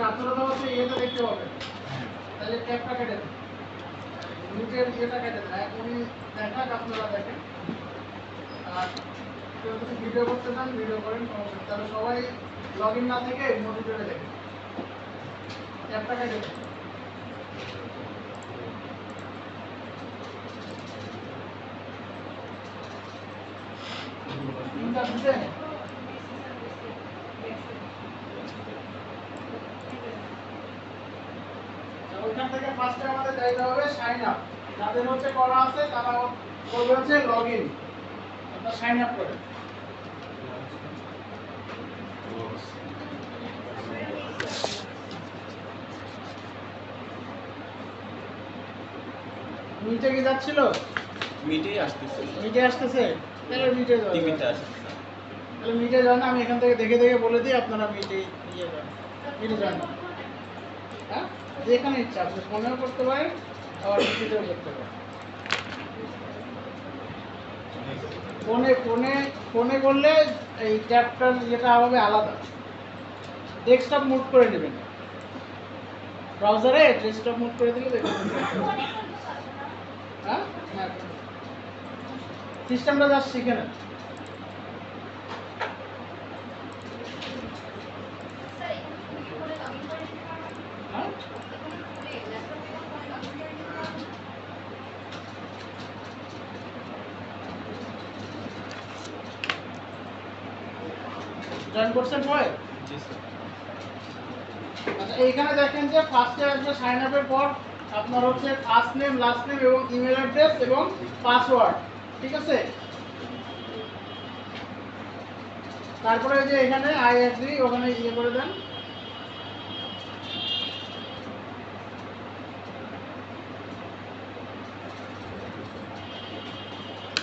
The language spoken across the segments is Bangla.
আপনারা হচ্ছে এটা দেখতে পাবেন, তাহলে ট্যাপটা কেটে দেন, নিচের ইয়েটা কেটে দেন। এখনই দেখাক, আপনারা দেখেন। আর কেউ যদি ভিডিও করতে চান ভিডিও করেন, তাহলে সবাই লগ ইন না থেকে মনিটরে দেখেন। ট্যাপটা কেটে দেন। ওইখান থেকে ফার্স্টে আমাদের যাইতে হবে সাইন আপ। যাদের হচ্ছে করা আছে তারা করবে হচ্ছে লগ ইন। আপনারা সাইন আপ করেন। মিটে কি যাচ্ছিল? মিটেই আসতেছে। মিটে আসতেছে? তাহলে মিটে যাও। টিভিতে আসতেছে। তাহলে মিটে যান, আমি এখান থেকে দেখে দেখে বলে দিই, আপনারা মিটে নিয়ে যান। মিটে যান। হ্যাঁ, যেখানে ইচ্ছা আপনি ফোনেও করতে পারেন, আবার মিটেও করতে পারেন। ফোনে ফোনে ফোনে করলে এই ট্যাবটার যেটা হবে আলাদা। ডেস্কটপ মুভ করে নেবেন, ব্রাউজারে ডেস্কটপ মুভ করে দিলে দেখবেন। হ্যাঁ, সিস্টেমটা জাস্ট শিখে নেন। জয়েন করছেন সবাই? জি স্যার। আচ্ছা, এইখানে দেখেন যে ফার্স্টে আসবে সাইন আপের পর আপনার হচ্ছে ফার্স্ট নেম, লাস্ট নেম এবং ইমেল অ্যাড্রেস এবং পাসওয়ার্ড, ঠিক আছে? তারপরে যে এখানে আই এগ্রি, ওখানে ইয়ে করে দেন।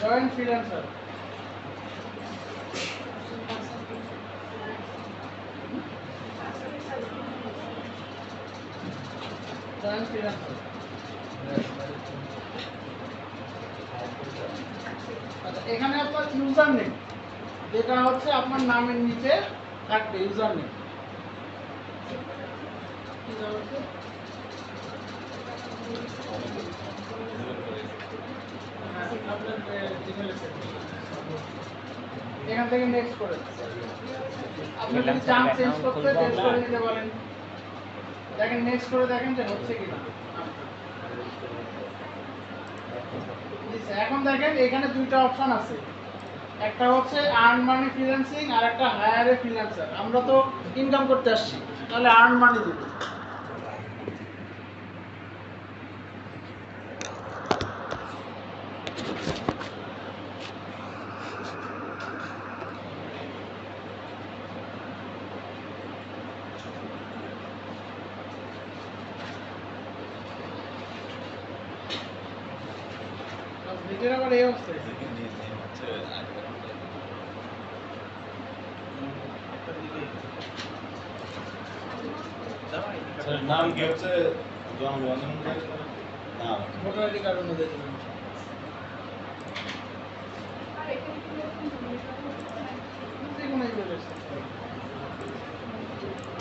Join freelancer. Join freelancer. আচ্ছা, এখানে আপনার ইউজার নেম, যেটা হচ্ছে আপনার নামের নিচে থাকবে ইউজার নেম। এখান থেকে নেক্সট করে আপনি যদি চান চেঞ্জ করতে চেঞ্জ করে দিতে পারেন। দেখেন নেক্সট করে দেখেন যে হচ্ছে কিনা। এখন দেখেন এখানে দুইটা অপশন আছে, একটা হচ্ছে আর্ন মানি ফ্রিল্যান্সিং আর একটা হায়ার এ ফ্রিল্যান্সার। আমরা তো ইনকাম করতে আসছি, তাহলে আর্ন মানি দিব। ভিডিওর আবার এই অবস্থা। নাম কি হচ্ছে? নাম ভোটার আইডি কার্ড অনুযায়ী দেবেন।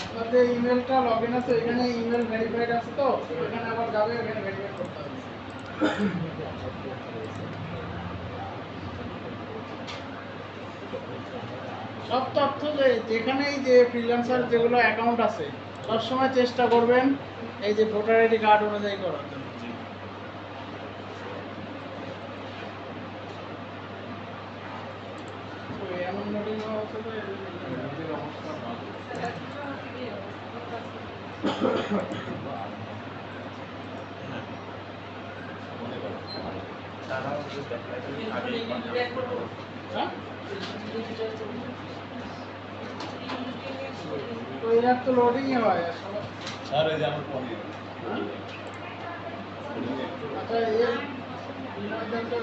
আপনাদের ইমেলটা লগ ইন আছে, এখানে ইমেল ভেরিফাইড আছে, তো এখানে আবার যাবে, এখানে ভেরিফাই করতে হবে। সব তথ্য যেখানেই যে ফ্রিল্যান্সার যেগুলো অ্যাকাউন্ট আছে সবসময় চেষ্টা করবেন এই যে ভোটার আইডি কার্ড অনুযায়ী করার জন্য। এমন নোটিং হচ্ছে তো তো এর তো লোডিং হয়। স্যার এই যে আমার ফোনে আচ্ছা এর ইমার্জেন্সি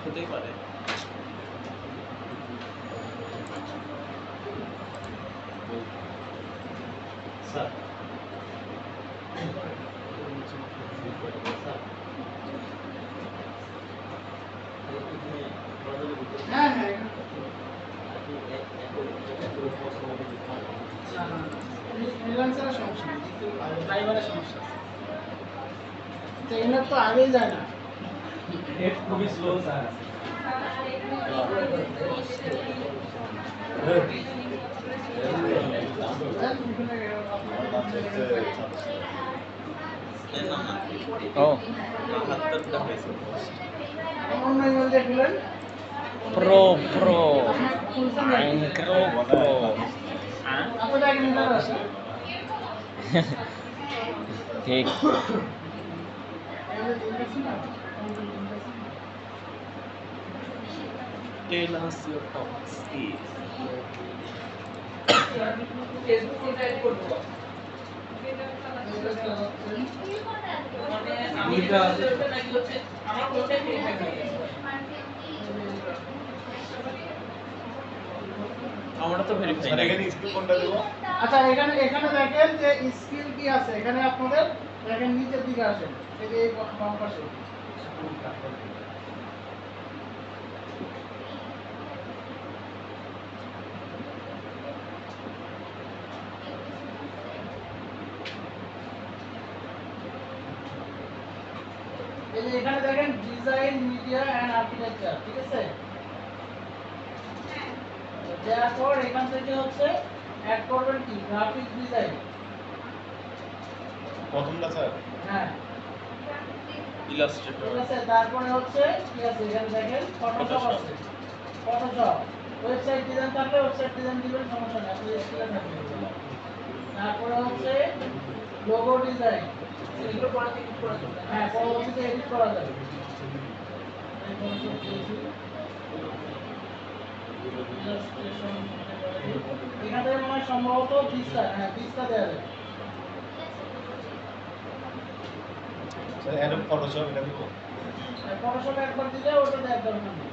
হতেই পারে। স্যার হ্যাঁ হ্যাঁ ফ্রিল্যান্সারের সমস্যা নেই, কিন্তু ড্রাইভারের সমস্যা আছে। ট্রেনার তো আগেই যায় না। নেট খুবই স্লো স্যার। Oh, অন্য ইমেল দিয়ে খুলেন। pro, pro. খুলছেন নাকি? I'm pro. আপনাদের আগে ইন্টার আছে। ঠিক। Tell us your thoughts, please. আমরা তো ভেরিফাই স্যার নাই। এখানে স্কিল কোনটা দেব? আচ্ছা এখানে এখানে দেখেন যে স্কিল কি আছে, এখানে আপনাদের দেখেন নিচের দিকে আসেন, এই যে এই বাম পাশে এই যে এখানে দেখেন ডিজাইন মিডিয়া এন্ড আর্কিটেকচার, ঠিক আছে? তারপর এখান থেকে হচ্ছে অ্যাড করবেন কি গ্রাফিক ডিজাইন। প্রথমটা স্যার হ্যাঁ ইলাস্ট্রেটর। ঠিক আছে, তারপরে হচ্ছে কি আছে এখানে দেখেন ফটোশপ আছে, ফটোশপ। ওয়েবসাইট ডিজাইন থাকলে ওয়েবসাইট ডিজাইন দিবেন, সমস্যা নেই, আপনি স্কিলে থাকবে। তারপরে হচ্ছে লোগো ডিজাইন, এগুলো পরে থেকে করা যাবে। হ্যাঁ পরবর্তীতে এডিট করা যাবে। এই ফটোশপ দিয়েছি। ইলাস্ট্রেশন এখান থেকে মনে হয় সম্ভবত ভিস্তা, হ্যাঁ ভিস্তা দেওয়া যাবে। স্যার অ্যাডোব ফটোশপ এটা দেব? ফটোশপ একবার দিলে ওটা দেওয়ার দরকার নেই।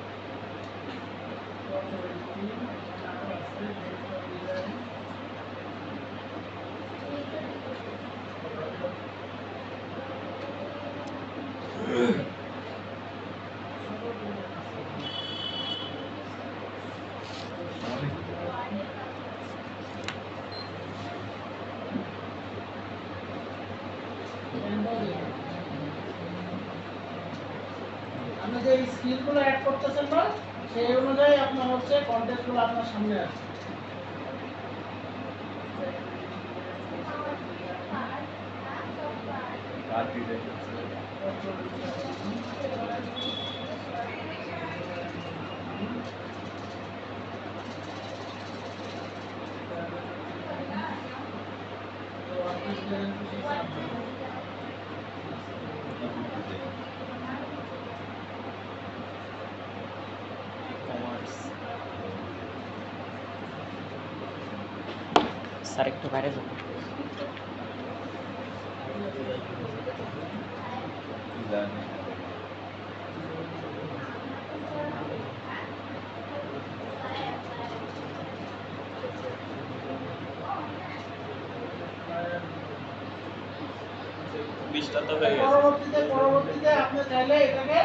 আপনি যে স্কিলগুলো অ্যাড করতেছেন না, সেই অনুযায়ী আপনার হচ্ছে কন্টেন্টগুলো আপনার সামনে আসবে। কার ডিজাইন? কমার্স। স্যার একটু বাইরে যাবো। ডিজাইন। বিশটা তো হয়ে গেছে। পরবর্তীতে আপনি চাইলে এটাকে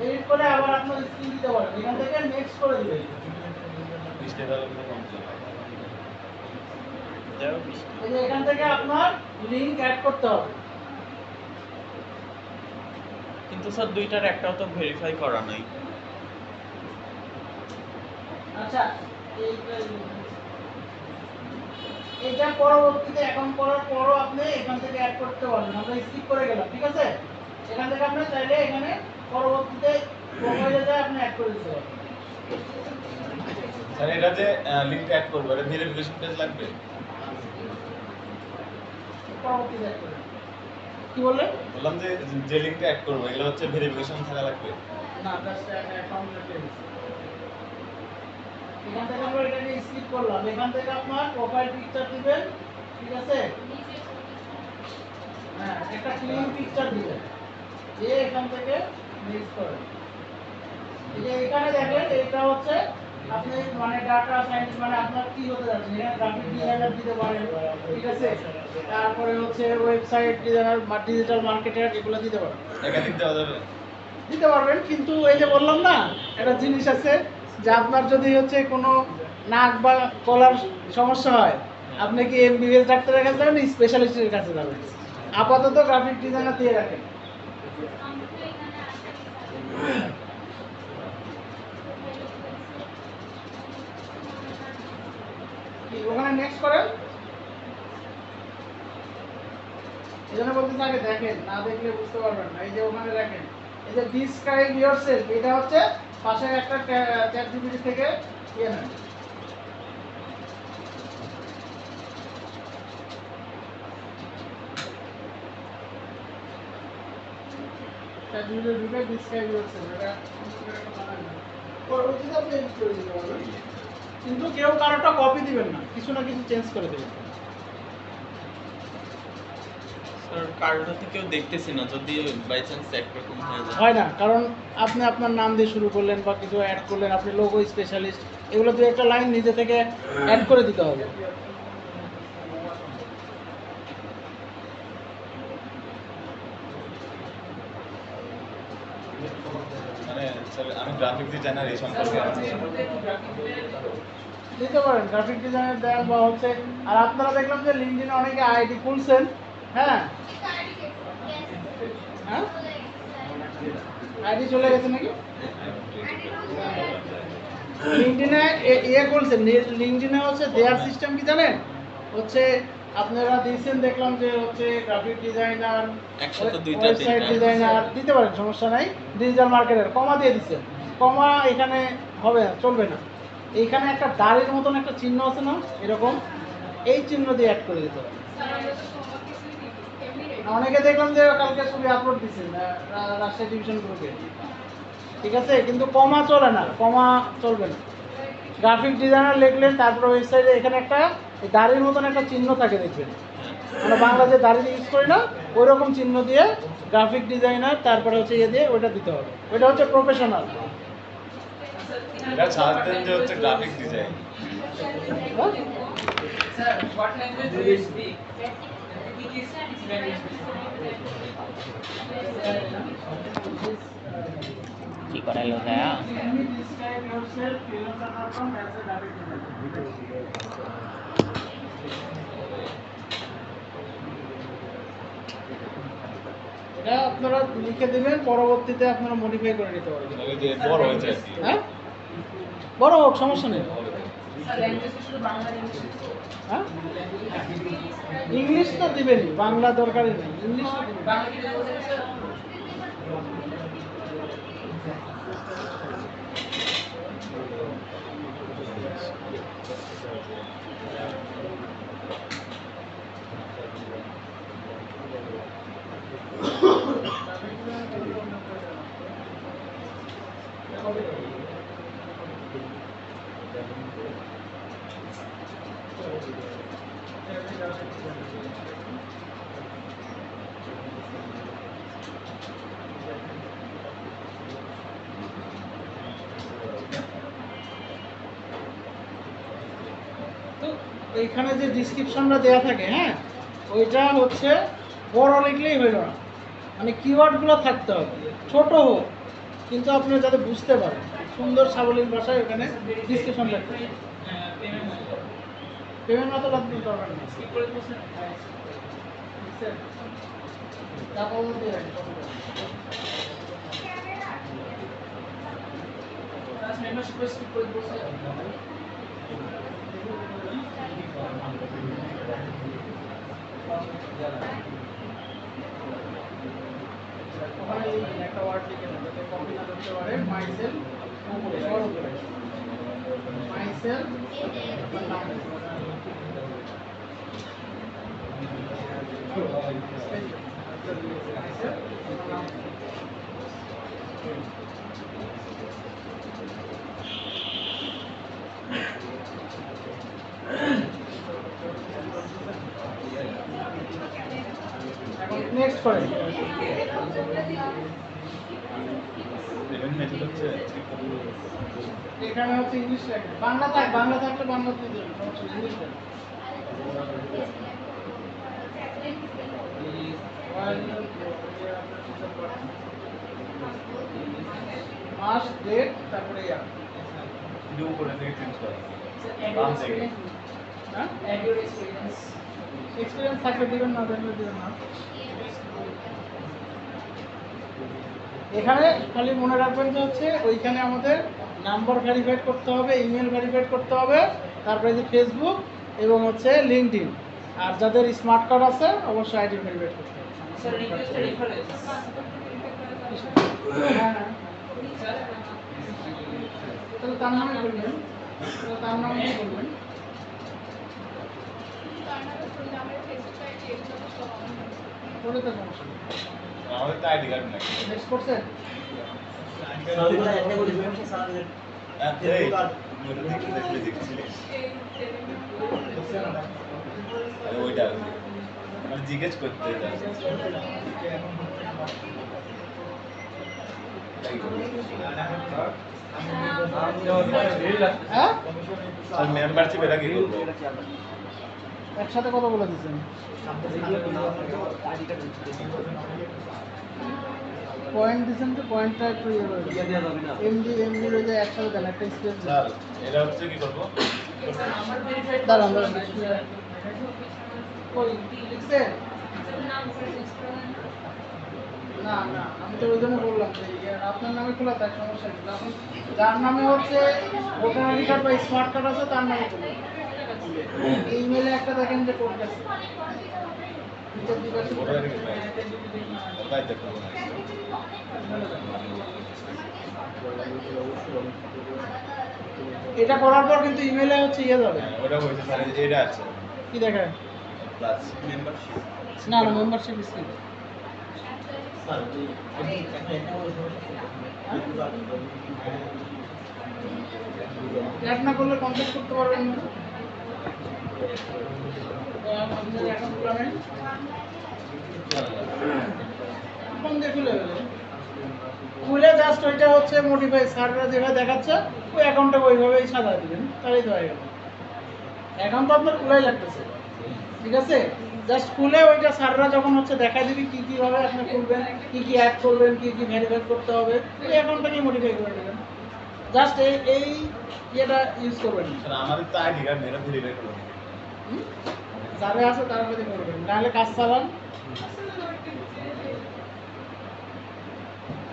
এডিট করে আবার আপনার স্কিল দিতে পারেন, এখান থেকে নেক্সট করে দিবেন। লিস্টে ডেভেলপমেন্ট কমপ্লিট। যাও 20টা। এই যে এখান থেকে আপনার লিংক অ্যাড করতে হবে। কিন্তু স্যার দুইটার একটাও তো ভেরিফাই করা নাই। আচ্ছা এটা পরবর্তীতে অ্যাকাউন্ট করার পরও আপনি এখান থেকে অ্যাড করতে পারবেন। আমরা স্কিপ করে গেলাম, ঠিক আছে? এখান থেকে আপনি চাইলে এখানে পরবর্তীতে প্রোফাইলে যায় আপনি অ্যাড করে দিতে পারবেন। স্যার এটা যে লিংক অ্যাড করব এটা ভেরিফিকেশন পেজ লাগবে? পরবর্তীতে অ্যাড করবেন। কি বললেন? বললাম যে যে লিঙ্কটা অ্যাড করবো এগুলো হচ্ছে ভেরিফিকেশন থাকা লাগবে। না, জাস্ট অ্যাকাউন্ট ডিটেইলস। এখান থেকে আমরা এটাকে স্কিপ করলাম। এখান থেকে আপনার প্রোফাইল পিকচার দিবেন, ঠিক আছে? হ্যাঁ, একটা ক্লিন পিকচার দিবেন। দিয়ে এখান থেকে নেক্সট করেন। এই যে এখানে দেখেন এটা হচ্ছে আপনি মানে ডাটা সায়েন্টিস্ট মানে আপনার কি হতে যাচ্ছে, এখানে গ্রাফিক ডিজাইনার দিতে পারেন, ঠিক আছে? তারপরে হচ্ছে ওয়েবসাইট ডিজাইনার, ডিজিটাল মার্কেটার, এগুলো দিতে পারেন। একাধিক দেওয়া যাবে। দিতে পারবেন, কিন্তু এই যে বললাম না একটা জিনিস আছে যে আপনার যদি হচ্ছে কোনো নাক বা গলার সমস্যা হয়, আপনি কি এমবিবিএস ডাক্তারের কাছে যাবেন, স্পেশালিস্টের কাছে যাবেন? আপাতত গ্রাফিক ডিজাইনার দিয়ে রাখেন। ওখানে নেক্সট করেন। এই জন্য বলতেছি আগে দেখেন, না দেখলে বুঝতে পারবেন না। এই যে ওখানে দেখেন, এই যে ডিসক্রাইব ইয়োরসেলফ, এটা হচ্ছে পাশে একটা চ্যাট জিপিটি থেকে ইয়ে নেন। চ্যাট জিপিটি ঢুকে ডিসক্রাইব ইয়োরসেলফ, এটা পরবর্তীতে আপনি এডিট করে দিতে পারবেন, কিন্তু কেউ কারোটা কপি দিবেন না, কিছু না কিছু চেঞ্জ করে দেবেন। স্যার কার্ডটা তো কেউ দেখতেছি না, যদি বাই চান্স একরকম হয়ে যায়। হয় না, কারণ আপনি আপনার নাম দিয়ে শুরু করলেন বা কিছু অ্যাড করলেন, আপনি লোগো স্পেশালিস্ট, এগুলো দিয়ে একটা লাইন নিজে থেকে অ্যাড করে দিতে হবে। মানে স্যার আমি গ্রাফিক ডিজাইনার এই সম্পর্কে দিতে পারেন, গ্রাফিক ডিজাইনার দেন বা হচ্ছে। আর আপনারা দেখলাম যে লিঙ্কডিনে অনেকে আইডি খুলছেন, হ্যাঁ হ্যাঁ আইডি চলে গেছে নাকি? লিঙ্কডিনে ইয়ে করছেন, লিঙ্কডিনে হচ্ছে দেয়ার সিস্টেম কি জানেন? হচ্ছে আপনারা দিয়েছেন, দেখলাম যে হচ্ছে গ্রাফিক ডিজাইনার, একসাথে দুইটা ওয়েবসাইট ডিজাইনার দিতে পারেন, সমস্যা নাই। ডিজিটাল মার্কেটার কমা দিয়ে দিচ্ছেন, কমা এখানে হবে না, চলবে না। এইখানে একটা দাড়ির মতন একটা চিহ্ন আছে না, এরকম, এই চিহ্ন দিয়ে অ্যাড করে দিতে হবে। অনেকে দেখলাম যে কালকে ছবি আপলোড দিচ্ছেন রাজশাহী ডিভিশন গ্রুপে, ঠিক আছে, কিন্তু কমা চলে না, কমা চলবে না। গ্রাফিক ডিজাইনার লিখলেন, তারপরে ওয়েবসাইটে এখানে একটা দাড়ির মতন একটা চিহ্ন থাকে, দেখবেন আমরা বাংলা যে দাড়ি ইউজ করি না, ওই রকম চিহ্ন দিয়ে গ্রাফিক ডিজাইনার, তারপরে হচ্ছে ইয়ে দিয়ে ওইটা দিতে হবে, ওইটা হচ্ছে প্রফেশনাল। এটা ছাড় দেন যে হচ্ছে graphic design. Sir, what language do you speak? Which language? কি করাইলো ভাইয়া? Describe yourself, freelancer.com as a graphic designer. এটা আপনারা লিখে দিবেন, পরবর্তীতে আপনারা মডিফাই করে নিতে পারবেন। ওই যে বড় হয়েছে আর কি। হ্যাঁ, বড় হোক, সমস্যা নেই। Sir, language is to Bangla English. হ্যাঁ, ইংলিশ তো দিবেনই, বাংলা দরকারই নেই, ইংলিশ তো দিবেন। Bangla কি বলছেন স্যার? তো এইখানে যে ডিসক্রিপশনটা দেওয়া থাকে, হ্যাঁ, ওইটা হচ্ছে বড় লিখলেই হইল না, মানে কিওয়ার্ডগুলো থাকতে হবে, ছোট হোক কিন্তু আপনি যাতে বুঝতে পারেন, সুন্দর সাবলীল ভাষায় ওখানে ডিসক্রিপশন লিখতে হবে। পেমেন্ট মতো লাগবে দরকার নেই। কি করে বলছেন? বুঝছেন? তারপর দিয়ে রাখি। Class membership is কি করে বলছেন? ওখানে লিখবেন, একটা ওয়ার্ড লিখে নেন যাতে কপি না করতে পারে। মাইসেলফ, বড় করে মাইসেলফ, এখন নেক্সট করেন। পেমেন্ট মেথড হচ্ছে এখানে হচ্ছে ইংলিশ লেখা, বাংলা থাকলে বাংলাতে দেবেন, সমস্যা নেই, ইংলিশ লেখা। মাস, ডেট, তারপরে ইয়ার। ভিডিও করে থেকে চেঞ্জ করা হ্যাঁ, Add your experience. এক্সপিরিয়েন্স থাকলে দিবেন, না থাকলে দিবেন না। এখানে খালি মনে রাখবেন যে হচ্ছে ওইখানে আমাদের নাম্বার ভেরিফাইড করতে হবে, ইমেল ভেরিফাইড করতে হবে, তারপরে যে ফেসবুক এবং হচ্ছে লিঙ্কডইন। আর যাদের স্মার্ট কার্ড আছে অবশ্যই আইডি ভেরিফাইড করতে হবে। Sir, request a reference. হ্যাঁ, হ্যাঁ। তাহলে তার নামে করবেন, তার নামেই করবেন। করে তো সমস্যা নেই। আমাদের তো আইডি কার্ড নাই নেক্সট করছেন? এই মোটা দেখতে দেখলে দেখছিলি আরে ওইটা মানে জিজ্ঞেস করতে এটা হ্যাঁ, আর মেম্বারশিপ এটা কি করবো একসাথে কত বলে দিচ্ছেন? পয়েন্ট দিচ্ছেন তো, পয়েন্টটা একটু ইয়ে করে এমডি রয়েছে একসাথে দেন, একটা স্পেস স্যার এটা হচ্ছে কি করবো Number verified. দাঁড়ান দাঁড়ান। কই লিখছেন? না না, আমি তো ওই জন্য বললাম যে আপনার নামে খোলা তার সমস্যা নেই। এখন যার নামে হচ্ছে ভোটার আইডি কার্ড বা স্মার্ট কার্ড আছে তার নামে খুলুন। ইমেলে একটা দেখেন যে কোড আছে, ওটা কি নাই ওটাই দেখো এটা করার পর কিন্তু ইমেলে হচ্ছে ইয়ে যাবে, ওটা হয়েছে স্যার এটা আছে কি দেখায়? প্লাস মেম্বারশিপ না না, মেম্বারশিপ স্কিম। অ্যাড না করলে কন্ট্যাক্ট করতে পারবেন না। এখন খুলে ফোন দিয়ে খুলে জাস্ট ওইটা হচ্ছে মডিফাই স্যাররা যেভাবে দেখাচ্ছে ওই অ্যাকাউন্টটা ওইভাবেই সাজা দিবেন, তাহলেই তো হয়ে গেল। অ্যাকাউন্ট তো আপনার খোলাই লাগতেছে, ঠিক আছে? জাস্ট খুলে ওইটা স্যাররা যখন হচ্ছে দেখা দিবি কী কীভাবে আপনি খুলবেন, কী কী অ্যাড করবেন, কী কী ভেরিফাই করতে হবে, ওই অ্যাকাউন্টটাকেই মডিফাই করে দেবেন। জাস্ট এই ইয়েটা ইউজ করবেন না। স্যার আমাদের তো আইডি কার্ড মেরা ভেরিফাই করবো যারা আছে তারা যদি করবেন, নাহলে কাজ চালান।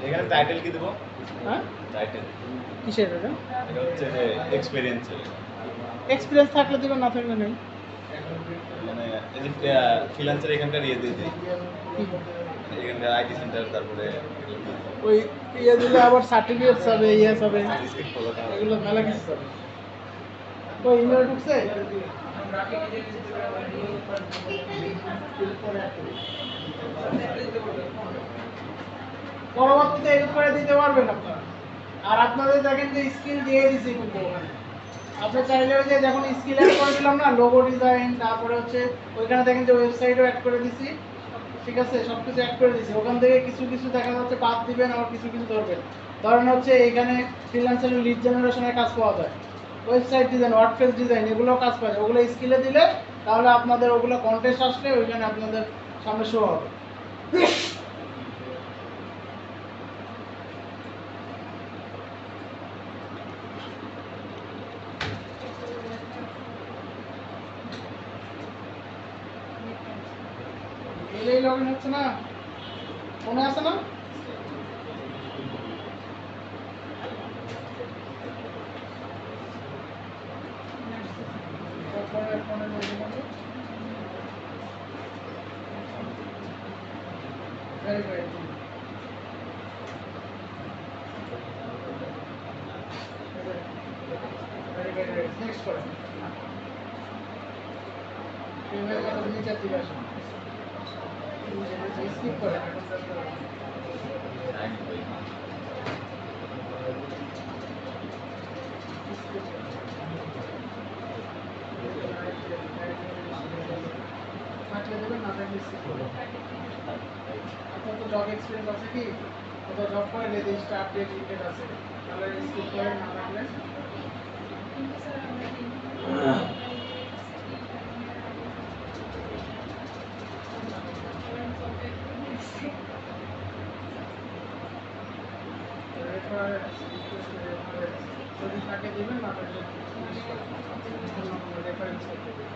এখানে টাইটেল কি দেবো হ্যাঁ, টাইটেল কিসের এটা? এটা হচ্ছে যে এক্সপেরিয়েন্স এক্সপিরিয়েন্স থাকলে দেবেন, না থাকলে নেই। মানে এই যে ফ্রিল্যান্সার এখানকার ইয়ে দিয়ে দিই এখানকার আইটি সেন্টার তারপরে ওই ইয়ে দিলে আবার সার্টিফিকেট হবে, ইয়ে হবে, স্কিপ করবো এগুলো মেলা কিছু হবে। তো ইমেল ঢুকছে? পরবর্তীতে এডিট করে দিতে পারবেন আপনারা। আর আপনাদের দেখেন যে স্কিল দিয়ে দিছি কিন্তু ওখানে। আপনি চাইলে ওই যে যখন স্কিল অ্যাড করে দিলাম না, লোগো ডিজাইন, তারপরে হচ্ছে ওইখানে দেখেন যে ওয়েবসাইটও অ্যাড করে দিছি, ঠিক আছে? সব কিছু অ্যাড করে দিছি। ওখান থেকে কিছু কিছু দেখা যাচ্ছে বাদ দিবেন, আবার কিছু কিছু ধরবেন। ধরেন হচ্ছে এইখানে ফ্রিল্যান্সারের লিড জেনারেশনের কাজ পাওয়া যায়, ওয়েবসাইট ডিজাইন, ওয়ার্ডপ্রেস ডিজাইন, এগুলোও কাজ পাওয়া যায়। ওগুলো স্কিলে দিলে তাহলে আপনাদের ওগুলো কন্টেস্ট আসলে ওইখানে আপনাদের সামনে শো হবে। মেলেই লগ ইন হচ্ছে না, ফোনে আছে না? ফোনে লগ ইন হবে। ভেরিফাইড। নেক্সট করেন। ইমেল নিচের দিকে আসুন। স্কিপ করে থাকলে দেবেন, না থাকলে স্কিপ করবেন। আপনার তো জব এক্সপিরিয়েন্স আছে কি? কোথাও জব করে রেজিস্টার আপডেট রিলেটেড আছে, তাহলে স্কিপ করে না থাকলে যদি থাকে দেবেন, না থাকলে রেফারেন্স করতে দেবেন।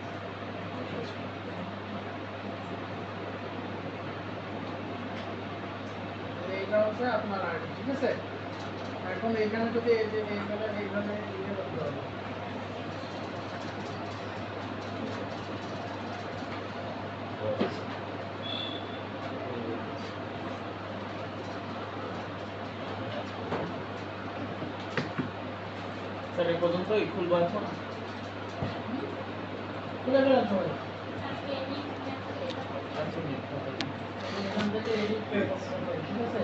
এইটা হচ্ছে আপনার আইডি, ঠিক আছে? এখন এখানে যদি এই যে এইখানে ইয়ে করতে হবে, স্যার এই পর্যন্তই খুলবো এখন। খুলে ফেলেন সবাই। এখান থেকে এডিট করে করতে হবে, ঠিক আছে?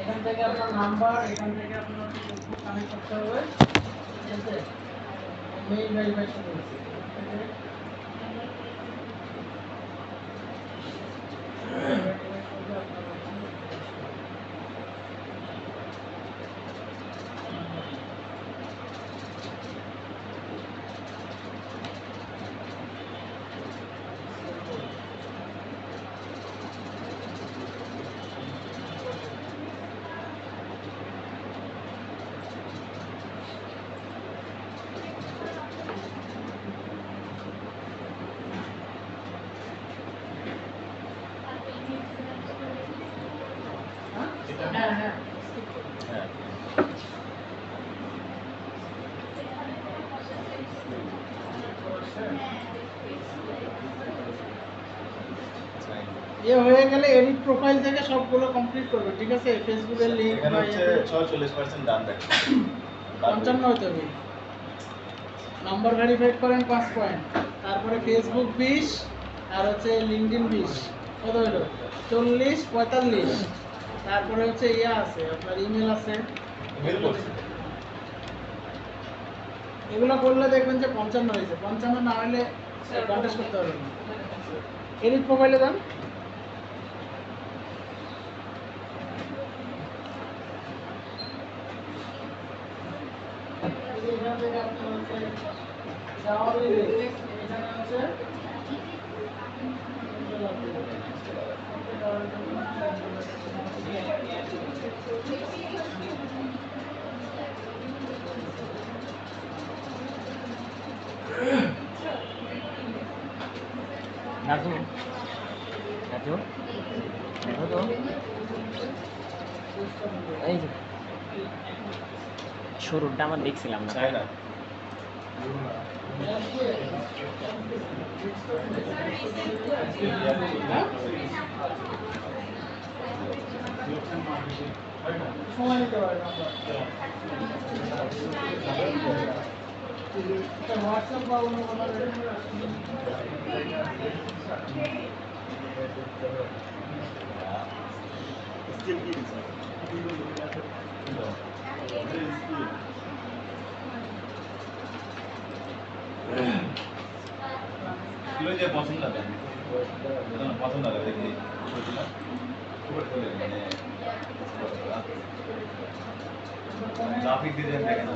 এখান থেকে আপনার নাম্বার, এখান থেকে আপনার ফেসবুক কানেক্ট করতে হবে, ঠিক আছে? মেইল ভেরিফিকেশন হয়েছে, হ্যাঁ হ্যাঁ skip করুন। হ্যাঁ ইয়ে হয়ে গেলে এডিট প্রোফাইল থেকে সবগুলো কমপ্লিট করবে, ঠিক আছে? ফেসবুকের লিংক এখানে বা হচ্ছে 46% ডান দেখো 55 হতে হবে। নাম্বার ভেরিফাইড করেন 5 পয়েন্ট, তারপরে ফেসবুক 20 আর হচ্ছে লিংকডইন 20, কত হলো? 40 45, তারপরে হচ্ছে ইয়া আছে আপনার ইমেল আছে, মেল করছে এগুলো করলে দেখবেন যে 55 হয়েছে। 55 না হলে কন্টেস্ট করতে পারবেন না। এডিট প্রোফাইলে যান, এখান থেকে আপনার হচ্ছে যাওয়ার এখানে হচ্ছে রাজু রাজু দেখো তো, এই যে শুরুটা আমার দেখছিলাম না। চাই না সময় নিতে পারেন আমরা। হোয়াটসঅ্যাপ বা অন্য কোনো এগুলো যে পছন্দ হবে পছন্দ হবে দেখি মানে গ্রাফিক ডিজাইন দেখে না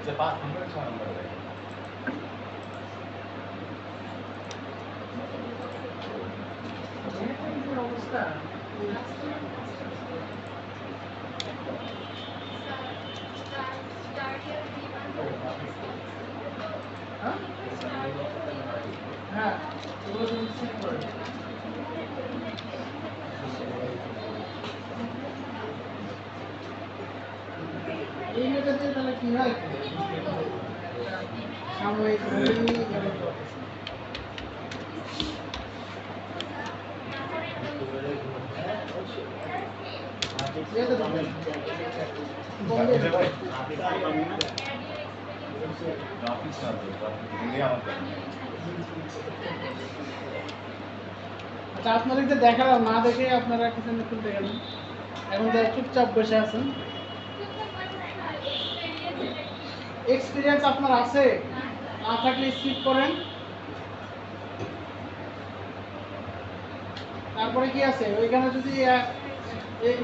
যে 5 নম্বর 6 নম্বর দেখে অবস্থা। হ্যাঁ হ্যাঁ, এগুলো যদি চেক করে এই মেটাতে তাহলে কি হয়, সাময়িক ভাই অফিস না তো ইন্ডিয়া আমার কাছে। আচ্ছা আপনাদেরকে দেখালাম, না দেখে আপনারা কিছু খুলতে গেলেন। এখন যারা চুপচাপ বসে আছেন, এক্সপিরিয়েন্স আপনার আছে, না থাকলে স্কিপ করেন। তারপরে কি আছে ওইখানে যদি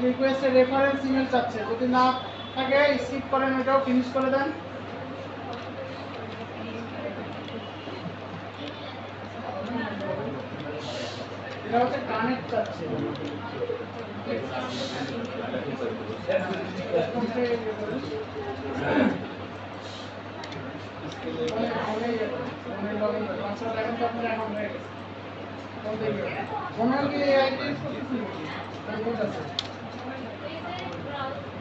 রিকোয়েস্টের রেফারেন্স ইমেল চাচ্ছে, যদি না থাকে স্কিপ করেন, ওইটাও ফিনিশ করে দেন। এটা হচ্ছে কানেক্ট চাচ্ছে।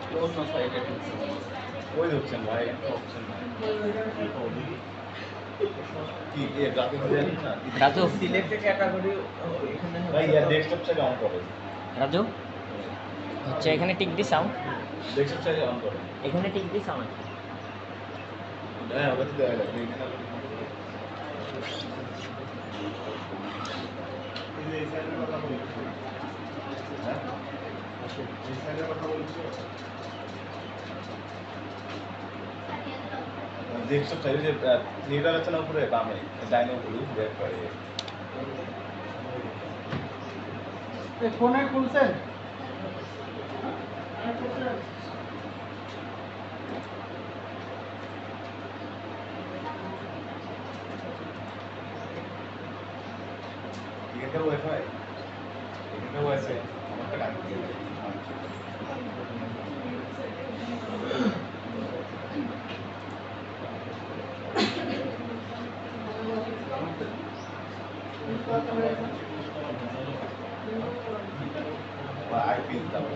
ক্লোজ না সাইডে ওই অপশন ভাই, অপশন কি এই গ্রাফিক ডিজাইন না রাজু সিলেক্ট ক্যাটাগরি এখানে ভাই ইয়ার ডেস্কটপ থেকে অন করে, রাজু হচ্ছে এখানে টিক দিছাও, ডেস্কটপ থেকে অন করে। এখানে টিক দিছাও। হ্যাঁ ওটা তো দেওয়া লাগবে এখানে। ডেস্কটপ থেকে যে নিউটা আছে না উপরে বামে, ডাইনে উপরে ব্রেক করে। ফোনে খুলছেন? এখানকার ওয়াইফাই, এখানকার ওয়াইফাই আমারটা কানেক্ট দিয়ে দেয়। বা আইপি তারপর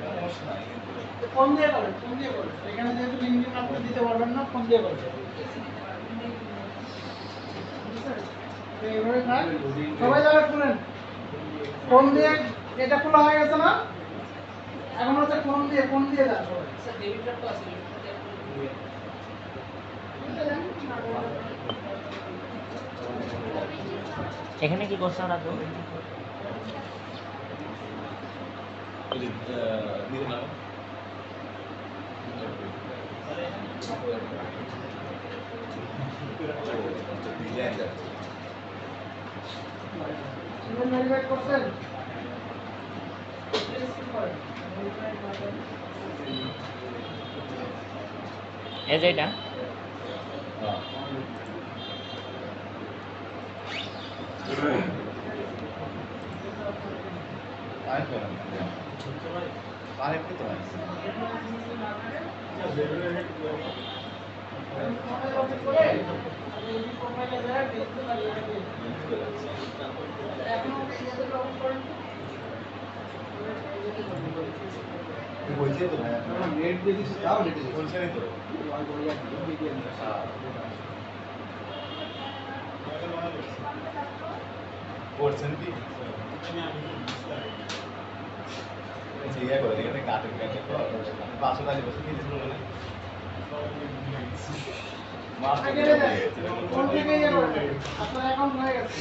সমস্যা নাই কিন্তু ফোন দিয়ে করেন, ফোন দিয়ে করেন। এখানে যেহেতু লিঙ্কডিন আপনি দিতে পারবেন না, ফোন দিয়ে করেন। এইভাবে থাক, সবাই যারা খুলেন ফোন দিয়ে। এটা খোলা হয়ে গেছে না? এখন হচ্ছে ফোন দিয়ে যান সবাই। স্যার ডেবিট কার্ড তো আছে, এখানে কি করছো রাজু? নিতে নাও। ডিজাইন যাচ্ছে। ইমেল ভেরিফাই করছেন? এই যে এটা হ্যাঁ আরেক করেন আরেক কি তো আছে বলছি তো নেট দিয়ে দিচ্ছি তাও নেট বলছে তো করছেন কি ইয়ে করে এখানে কাটে কাটে 540 বছর নিয়ে দিল বলে মাস ফোন থেকে ইয়ে করেন, আপনার অ্যাকাউন্ট হয়ে গেছে।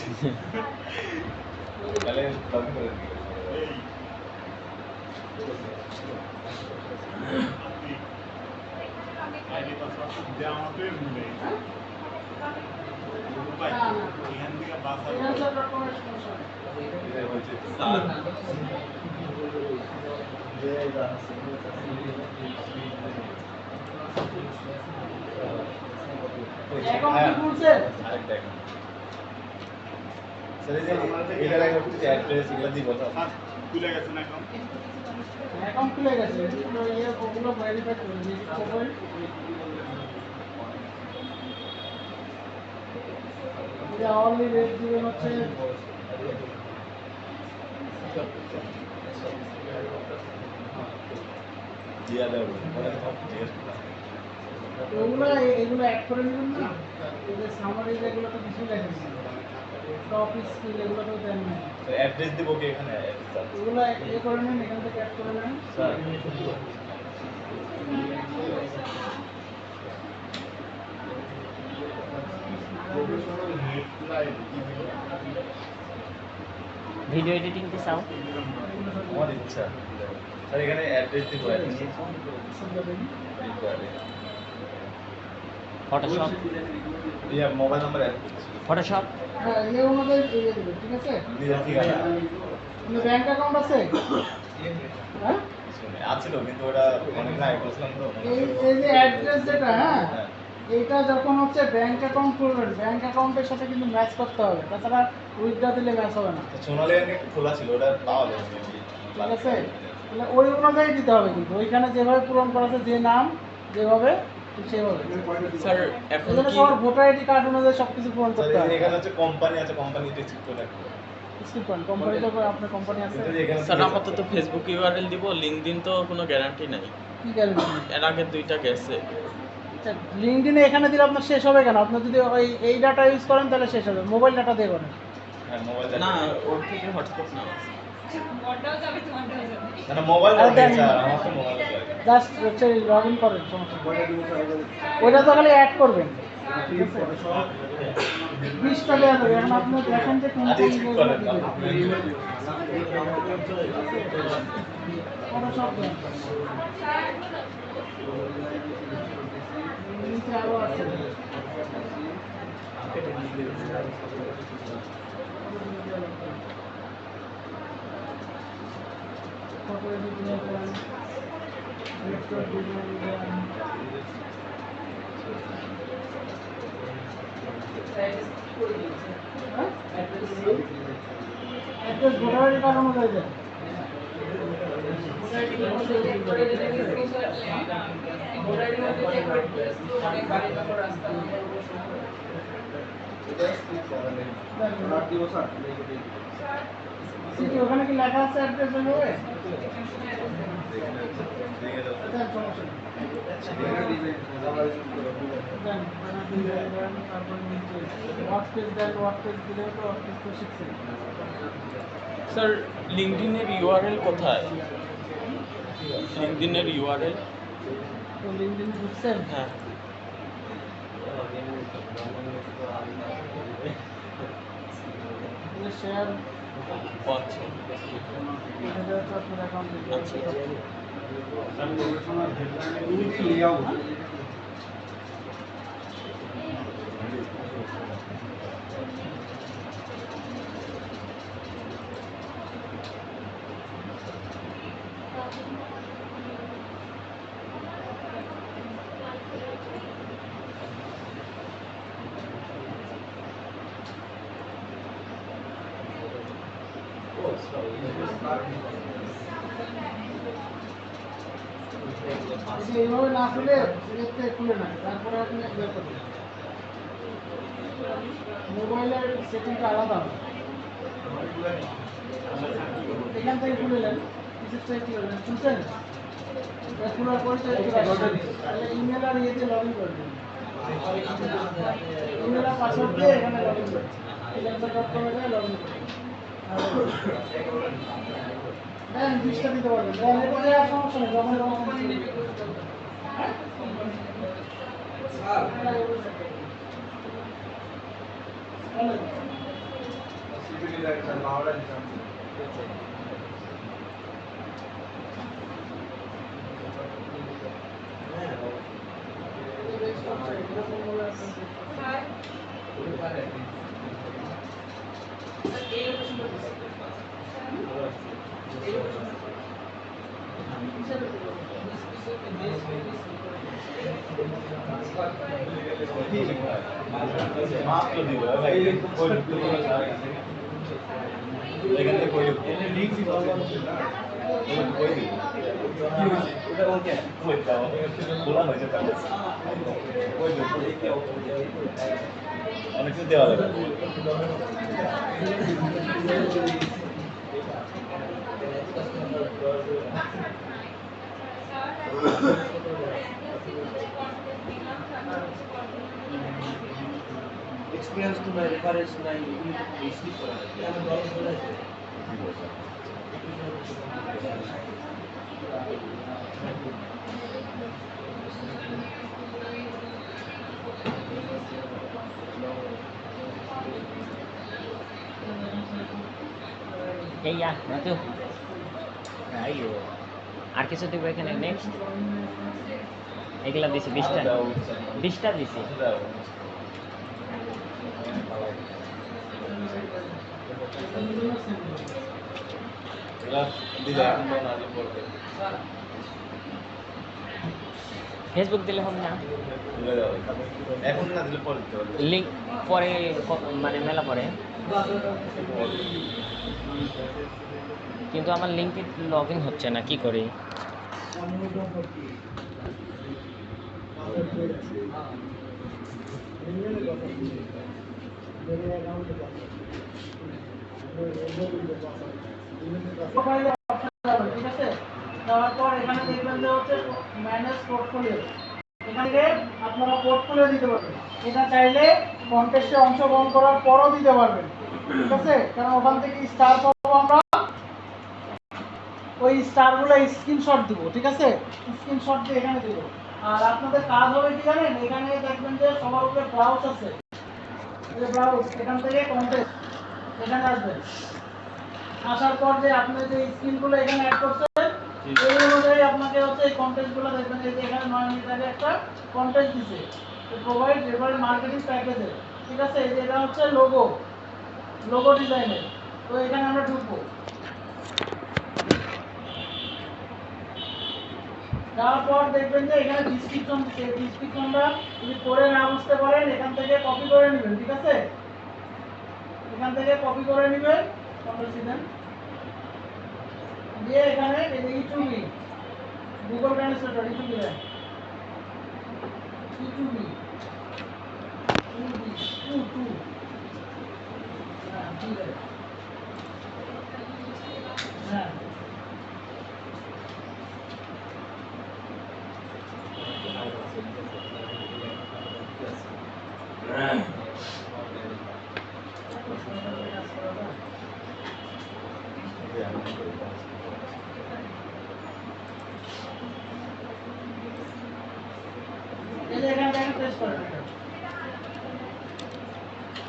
তাহলে লগইন করে দিই আইডি পাসওয়ার্ড দেওয়া আমাকে ভুলে না, না। এখান থেকে বাসা freelancer.com এর সমস্যা নেই। এটা হচ্ছে স্যার অ্যাকাউন্ট কি খুলছেন? আরেকটা স্যার এই যে এটার আগে হচ্ছে অ্যাড্রেস এগুলো দিব তো খুলে গেছে না এখন অ্যাকাউন্ট খুলে গেছে, এগুলো ইয়ে ওগুলো ভেরিফাই করে দিন প্রোফাইল। এটা অনলি রেট দিবেন হচ্ছে জিয়া দেব বলে সব জিজ্ঞেস এগুলো অ্যাড করে নেবেন না। এই যে সামারি যেগুলো তো কিছু লেখেন, টপ স্কিল এগুলো তো দেন না। অ্যাড্রেস দিব কি এখানে স্যার এগুলো এ করে নেন, এখান থেকে অ্যাড করে নেন। স্যার ভিডিও এডিটিং কি চাও? আমার ইচ্ছা স্যার এখানে অ্যাড্রেস দিব ফটোশপ ইয়া মোবাইল নাম্বার অ্যাড করছি ফটোশপ হ্যাঁ এই অনুযায়ী দিয়ে দেবে, ঠিক আছে? নিজের ঠিকানা ব্যাংক অ্যাকাউন্ট আছে? হ্যাঁ, আছিল কিন্তু ওটা অনেক আগে করছিলাম তো এই যে অ্যাড্রেস যেটা, হ্যাঁ, হ্যাঁ। এইটা যখন হচ্ছে ব্যাংক অ্যাকাউন্ট করবেন, ব্যাংক অ্যাকাউন্টের সাথে কিন্তু ম্যাচ করতে হবে, তাছাড়া উইথড্র দিলে ম্যাচ হবে না, তো সোনালী ব্যাংক একটু খোলা ছিল ওটা পাওয়া যাবে ঠিক আছে? তাহলে ওই অনুযায়ী দিতে হবে, কিন্তু ওইখানে যেভাবে পূরণ করা আছে, যে নাম যেভাবে ঠিক সেভাবে। স্যার এখন এজন্য কি সবার ভোটার আইডি কার্ড অনুযায়ী সব কিছু পূরণ স্যার করতে হবে। এখানে হচ্ছে কোম্পানি আছে কোম্পানিতে চেক করে রাখতে হবে। স্কিপ করেন, কোম্পানিতে আপনার কোম্পানি আছে, কিন্তু এখানে স্যার আপাতত ফেসবুক ইউআরএল দিব, লিঙ্কডইন তো কোনো গ্যারান্টি নাই। কি গ্যারেন্টি? এর আগে 2টা গেছে। লিঙ্কডইনে এখানে দিলে আপনার শেষ হবে কেন? আপনি যদি ওই এই ডাটা ইউজ করেন তাহলে শেষ হবে, মোবাইল ডাটা দিয়ে করেন। হ্যাঁ মোবাইল না ওর থেকে হটস্পট না ওটাও যাবে, তোমারটাও যাবে। না মোবাইল আর দেন। স্যার আমার তো মোবাইল আছে জাস্ট হচ্ছে লগ ইন করেন, সমস্যা নেই। ওইটা তো খালি অ্যাড করবেন, ঠিক আছে? 20টা দেওয়া যাবে। এখন আপনি দেখেন যে কোন আজকে চেক করেন ফটোশপ দেন, নিচে আরো আছে। ফটো এডিটিং করেন, ভেক্টর ডিজাইন দেন, অ্যাড্রেস ভোটার আইডি কার্ড অনুযায়ী দেন। সিটি ওখানে কি লেখা আছে অ্যাড্রেস ওইভাবে? দেন, সমস্যা নেই। দেন, তারপর নিচে ওয়ার্ক পেজ দেন, ওয়ার্ক পেজ দিলে তো ওয়ার্ক পেজ তো শিখছেন। স্যার লিঙ্কডইনের ইউআরএল কোথায়? লিঙ্কডইনের ইউআরএল? তো লিঙ্কডইন বুঝছেন? হ্যাঁ শেয়ার আচ্ছা এটা হচ্ছে আপনার অ্যাকাউন্টে। আচ্ছা যদি এইভাবে না খুলে এতে খুলে না, তারপরে আপনি ইয়ে করবেন, মোবাইলের সেটিংটা আলাদা হবে। এখান থেকে খুলে নেন, কিছু থেকে কি করবেন, খুলছেন, খোলার পরে তাহলে ইমেল আর ইয়েতে লগ ইন করবেন, ইমেল আর পাসওয়ার্ড দিয়ে এখানে লগ ইন করবেন, freelancer.com এ লগ ইন করবেন। দেন 20টা দিতে পারবেন, দেন এরপরে আর সমস্যা নেই, যখন মাত্র দিব ভাই এখান থেকে কই লিংক দিব কই দিব ওটা ওকে কই দাও বলা হয়েছে তাহলে কই দিব অনেক কিছু দেওয়া যাবে এক্সপিরিয়েন্স তো নাই, রেফারেন্স নাই, এগুলো তো বেশি করা যায়। এই নাতু আইও আর কিছু দিব এখানে নেক্সট এগুলা দিছি 20টা দিছি ফেসবুক দিলে হবে না এখন না দিলে পরে দিতে হবে লিঙ্ক পরে মানে মেলা পরে কিন্তু আমার লিঙ্কে লগ ইন হচ্ছে না কি করি ঠিক আছে দেওয়ার পর এখানে দেখবেন যে হচ্ছে ম্যানেজ পোর্টফোলিও এখান থেকে আপনারা পোর্টফোলিও দিতে পারবেন এটা চাইলে কন্টেস্টে অংশগ্রহণ করার পরও দিতে পারবেন ঠিক আছে কারণ ওখান থেকে স্টার পাবো আমরা ওই স্টারগুলো স্ক্রিনশট দিব ঠিক আছে স্ক্রিনশট দিয়ে এখানে দিব আর আপনাদের কাজ হবে কি জানেন এখানে দেখবেন যে সবার উপরে ব্রাউজ আছে এই ব্রাউজ এখান থেকে কন্টেস্ট এখানে আসবে আসার পর যে আপনি যে স্ক্রিনগুলো এখানে অ্যাড করছেন এই অনুযায়ী আপনাকে হচ্ছে এই কন্টেস্টগুলো দেখবেন যে এখানে 9 মিনিট আগে একটা কন্টেস্ট দিছে প্রোভাইড রেফারেল মার্কেটিং প্যাকেজে ঠিক আছে এই যে এটা হচ্ছে লোগো ডিজাইনের তো এখানে আমরা ঢুকবো যাওয়ার পর দেখবেন যে এখানে ডিসক্রিপশন দিচ্ছে ডিসক্রিপশনটা যদি পড়ে না বুঝতে পারেন এখান থেকে কপি করে নেবেন ঠিক আছে এখান থেকে কপি করে নেবেন কন্ট্রোল দিয়ে এখানে এই যে ইউটিউবি গুগল ট্রান্সলেটর ইউটিউবি ইউটিউবি হ্যাঁ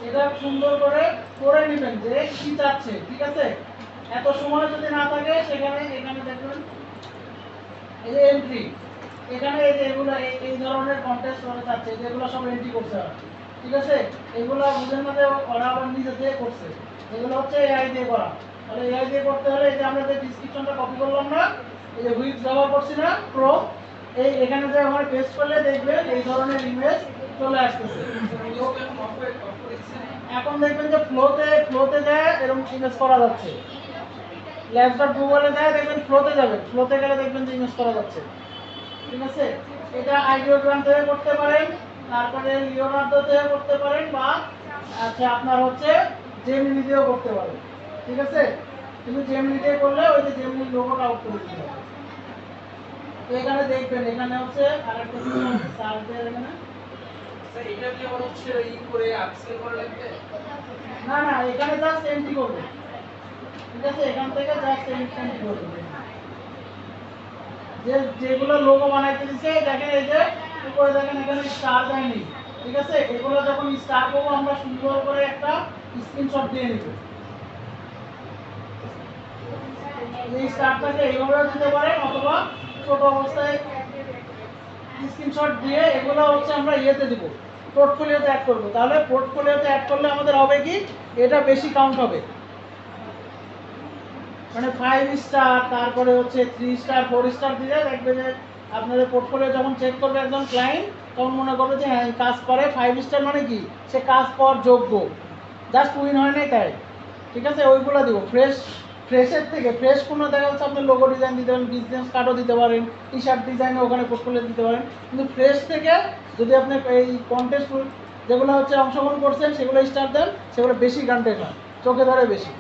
এটা সুন্দর করে করে নেবেন যে কি চাচ্ছে ঠিক আছে এত সময় যদি না থাকে সেখানে এখানে দেখবেন এই যে এন্ট্রি এখানে এই যে এগুলো এই ধরনের কন্টেস্ট করে চাচ্ছে যেগুলো সব এন্ট্রি করতে হবে ঠিক আছে এগুলো বুঝেন না যে ওরা আবার নিজে দিয়ে করছে এগুলো হচ্ছে এআই দিয়ে করা তাহলে এআই দিয়ে করতে হলে এই যে আমরা যে ডিসক্রিপশনটা কপি করলাম না এই যে হুইচ ব্যবহার করছি না প্রো এই এখানে যে আমরা পেস্ট করলে দেখবেন এই ধরনের ইমেজ চলে আসতেছে এখন দেখবেন যে ফ্লোতে যায় এরকম ইমেজ করা যাচ্ছে ল্যাপটপ গুগলে যায় দেখবেন ফ্লোতে যাবে ফ্লোতে গেলে দেখবেন যে ইমেজ করা যাচ্ছে ঠিক আছে এটা আইডিওগ্রাম থেকে করতে পারেন তারপরে লিওনার্দো থেকে করতে পারেন বা আচ্ছা আপনার হচ্ছে জেমিনি দিয়েও করতে পারেন ঠিক আছে কিন্তু জেমিনি দিয়ে করলে ওই যে জেমিনি লোগোটা আউট করে দিতে হবে তো এখানে দেখবেন এখানে হচ্ছে আরেকটা সার্চ দেওয়ার এখানে এটা কি আমার হচ্ছে ই করে আপসেল করা লাগবে না না এখানে জাস্ট এন্ট্রি করবে ঠিক আছে এখান থেকে জাস্ট এন্ট্রি করবে যে যেগুলো লোগো বানাইতে দিছে দেখেন এই যে উপরে দেখেন এখানে স্টার দেয়নি ঠিক আছে এগুলো যখন স্টার করবো আমরা সুন্দর করে একটা স্ক্রিনশট দিয়ে নিব এই স্টারটাকে এইভাবেও দিতে পারেন অথবা ছোট অবস্থায় স্ক্রিনশট দিয়ে এগুলো হচ্ছে আমরা ইয়েতে দিব পোর্টফোলিওতে অ্যাড করব তাহলে পোর্টফোলিওতে অ্যাড করলে আমাদের হবে কি এটা বেশি কাউন্ট হবে মানে 5 স্টার তারপরে হচ্ছে 3 স্টার 4 স্টার দিলে দেখবে যে আপনাদের পোর্টফোলিও যখন চেক করবে একজন ক্লায়েন্ট তখন মনে করবে যে হ্যাঁ কাজ করে 5 স্টার মানে কি সে কাজ করার যোগ্য জাস্ট উইন হয় নাই তাই ঠিক আছে ওইগুলো দিব ফ্রেশের থেকে ফ্রেশ কোনো দেখা যাচ্ছে আপনি লোগো ডিজাইন দিতে পারেন বিজনেস কার্ডও দিতে পারেন টি শার্ট ডিজাইনও ওখানে পোর্টফোলিও দিতে পারেন কিন্তু ফ্রেশ থেকে যদি আপনি এই কন্টেস্ট যেগুলো হচ্ছে অংশগ্রহণ করছেন সেগুলো স্টার দেন সেগুলো বেশি কন্টেস্ট হয় চোখে ধরে বেশি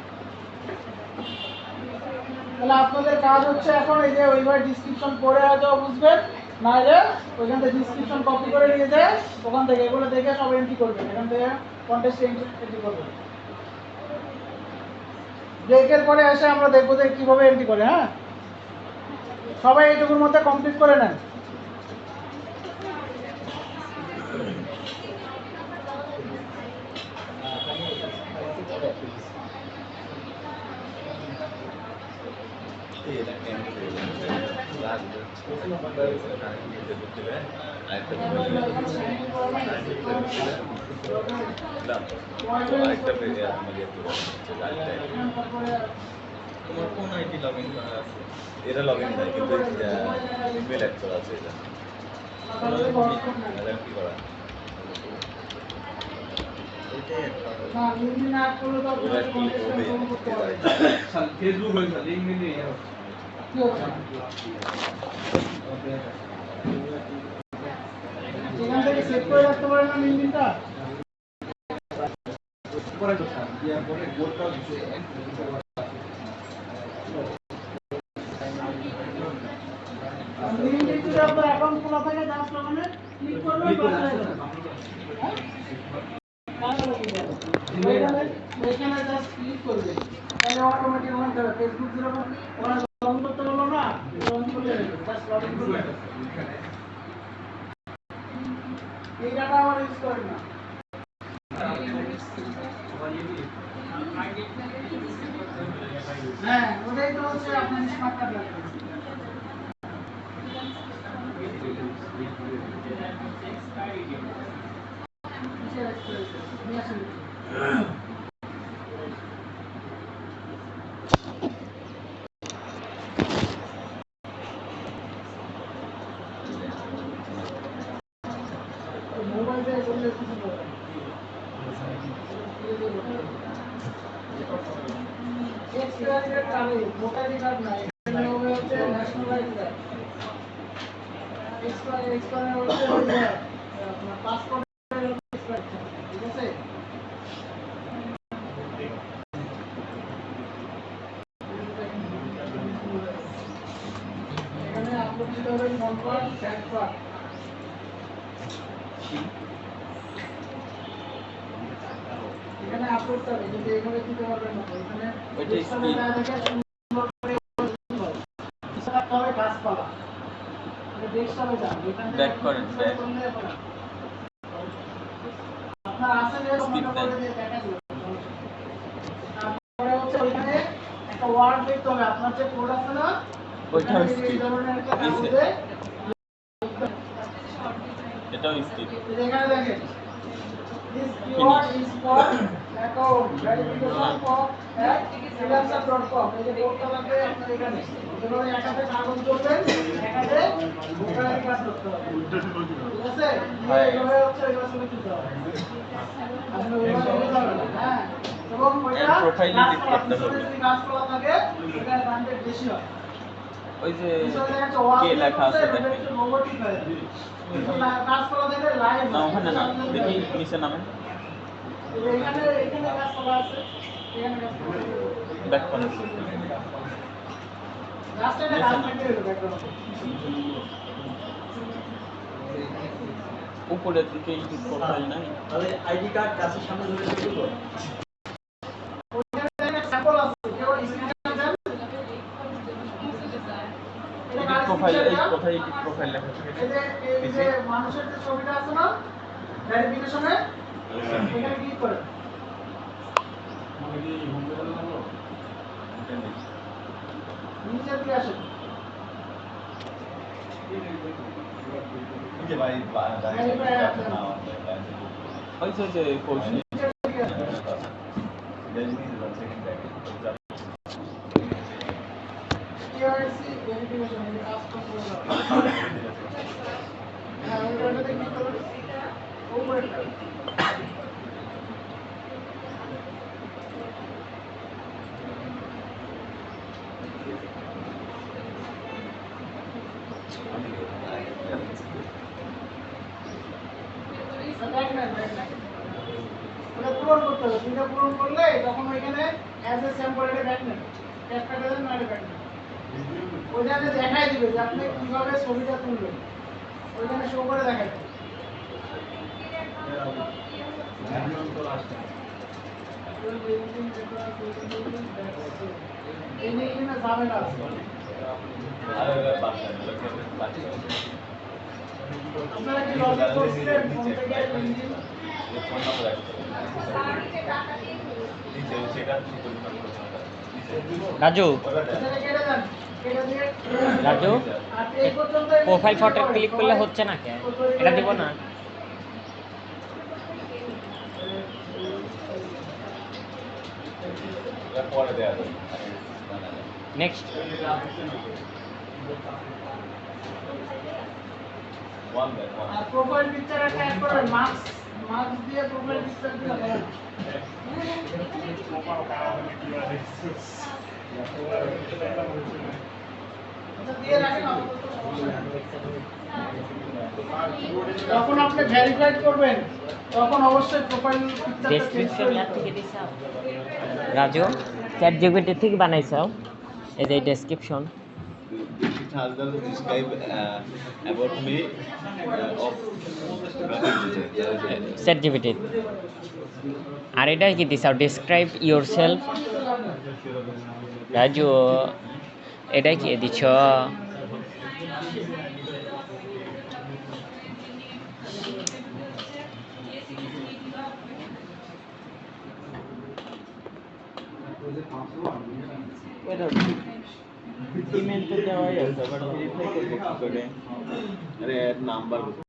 তাহলে আপনাদের কাজ হচ্ছে এখন এই যে ওইভাবে ডিসক্রিপশন পড়ে হয়তো বুঝবেন নাহলে ওইখান থেকে ডিসক্রিপশন কপি করে নিয়ে যায় ওখান থেকে এগুলো দেখে সব এন্ট্রি করবেন এখান থেকে কন্টেস্টে এন্ট্রি করবেন ব্রেকের পরে এসে আমরা দেখবো যে কীভাবে এন্ট্রি করে হ্যাঁ সবাই এইটুকুর মধ্যে কমপ্লিট করে নেন প্রথম আপনার ঢুকতে দেয় আরেকটা মোবাইল আরেকটা পেজে আমার তোমার কোন আইডি লগ ইন করা আছে? এটা লগ ইন নাই কিন্তু ইমেল অ্যাড করা আছে এটা কি করা না লিঙ্ক না করলে তো ওরা কি করবে ফেসবুক হয়েছে লিঙ্ক মিলিয়ে কি হচ্ছে এখান থেকে সেট করে রাখতে পারেন না লিঙ্কটা পরে তো স্যার দেওয়ার পরে বোর্ডটাও দিচ্ছে লিঙ্ক যদি আপনার অ্যাকাউন্ট খোলা থাকে জাস্ট ওখানে ক্লিক করলে এখানে জাস্ট ক্লিক করবে তাহলে অটোমেটিক অন হবে ফেসবুক যেরকম ওরা লগ করতে বললো না লগ করলে জাস্ট লগ ইন করলে এই ডাটা আমার ইউজ করেন না হ্যাঁ ওটাই তো হচ্ছে আপনার স্মার্ট কার্ড লাগবে মোবাইল দিয়ে করলে কিছু করবে এক্সপায়ারি কার্ডে ভোটার কার্ড নাই এখানে হবে হচ্ছে ন্যাশনাল আইডি কার্ড এক্সপায়ারি হচ্ছে আপনার পাসপোর্টের এক্সপায়ারি ঠিক আছে এখানে আপলোড দিতে হবে কনফার্ম ট্যাক্স এখানে আপলোড করবে কিন্তু এইভাবে দিতে পারবেন না এখানে ওইটা স্কিপ সুন্দর করে করতে হবে গাছপালা এটা ডেস্কটপে যান এখানে ব্যাক করেন ব্যাক আপনার আছে যে Skip মনে দেন। করে দিয়ে দেখা দিল তারপরে হচ্ছে ওইখানে একটা ওয়ার্ড লিখতে হবে আপনার যে কোড আছে না ওইটাও এই স্কিপ ধরনের একটা এই কাগজে এটাও স্কিপ এখানে দেখেন this keyword is for account verification for freelancer.com এই যে কোডটা লাগবে আপনার এখানে এবারে একাতে কাগজ করবেন একাতে ভোটার আইডি কার্ড করতে হবে ঠিক আছে হ্যাঁ। এইভাবে হচ্ছে এগুলো শুরু করতে হবে আপনি ওইভাবে করতে হবে হ্যাঁ এবং ওইটা And profile edit করতে হবে। যদি গাছপালা থাকে এটা দামটা বেশি হয় ওই যে পিছনে একটা ওয়াল কে লেখা আছে দেখেন রোবটিক হয় গাছপালা দেখলে লাইভ না ওখানে না দেখি নিচে নামেন এখানে এখানে গাছপালা আছে এখানে গাছপালা আছে। ব্যাক করেন রাস্তাটা গাছ লাগিয়ে দিল ব্যাকগ্রাউন্ডে উপরে দিকে ইউটিউব প্রোফাইল নাই তাহলে আইডি কার্ড কাছের সামনে ধরে রেখে দেবো ওইখানে একটা স্যাম্পল আছে কেউ স্ক্রিনশট দেন এটা এডিট কাজ প্রোফাইল এই স্ক্রিনশট কোথায় এডিট প্রোফাইল লেখা থাকে এই যে মানুষের যে ছবিটা আছে না ভেরিফিকেশনে এখানে ক্লিক করেন নিচে দিয়ে আসেন যে ভাই ওই যে কৌশল নিচে দিয়ে আসেন কেওয়াইসি ভেরিফিকেশন এই কাজ করতে হবে হ্যাঁ ওইটাতে ক্লিক করুন উপরেরটা ওটা পূরণ করতে হবে দুইটা পূরণ করলে তখন ওইখানে অ্যাজ এ স্যাম্পল এটা ব্যাক নেন ক্যাপটা দেন না এটা ব্যাক নেন ওইখানে দেখাই দিবে যে আপনি কিভাবে ছবিটা তুলবেন ওইখানে শো করে দেখাই দেবে এই নিয়ে এখানে ঝামেলা আছে আপনারা কি লগ ইন করছিলেন ফোন থেকে লিংকডিন ফোন নাম্বার আছে নিচে সেটা কি পরিমাণ করতে হবে রাজু এটাকে কেটে দেন, কেটে দিয়ে রাজু আর এই পর্যন্ত প্রোফাইল ফটো ক্লিক করলে হচ্ছে না কেন এটা দিব না পরে দেওয়া যাবে নেক্সট ওয়ান ব্যাক ওয়ান আর প্রোফাইল পিকচার একটা অ্যাড করবেন, মার্কস দিয়ে প্রোফাইল পিকচার দিলে হবে। আচ্ছা, দিয়ে রাখেন, আপাতত সমস্যা নেই। যখন আপনি ভেরিফাইড করবেন তখন অবশ্যই প্রোফাইল পিকচারটা চেঞ্জ ডেসক্রিপশন করে ইয়ার থেকে দিছাও রাজু চ্যাট জিপিটি থেকে বানাইছাও এই যে description It has the describe about me of chat GPT আর এটা কি দিছাও ডেসক্রাইব ইয়োরসেলফ রাজু এটা কি দিছ ইমেল তো দেওয়াই আছে বাট ভেরিফাই করবো কি করে अरे नाम